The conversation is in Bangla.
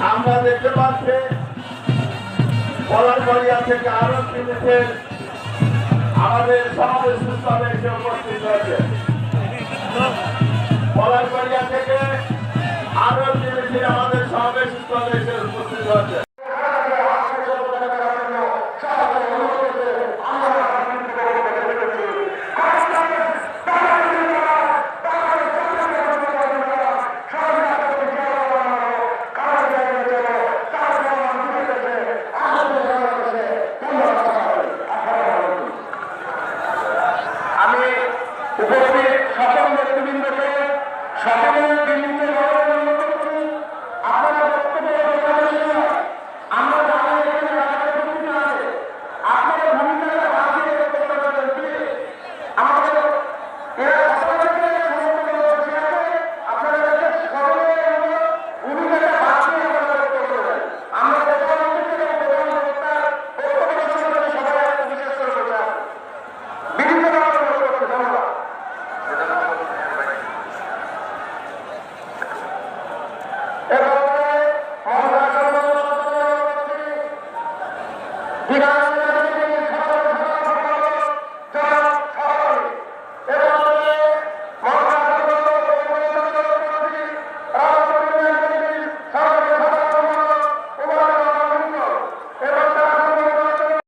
আমরা দেখতে পাচ্ছি পলাশবাড়িয়া থেকে আরো মিছিল আমাদের সমাবেশ স্থলে এসে উপস্থিত হয়েছে। পলাশবাড়িয়া থেকে আরো মিছিল আমাদের সমাবেশ স্থলে এসে উপস্থিত হয়েছে। উপস্থিত সকল নেতৃবৃন্দকে সকলের বিভিন্ন আপনারা বক্তব্য আমরা জানি এখানে আছে আপনাদের ভূমিকাটা বাঁচিয়ে আমাদের এরা আপনারা সকলের ভূমিকাটা বাঁচিয়ে আমরা বিভিন্ন বিধান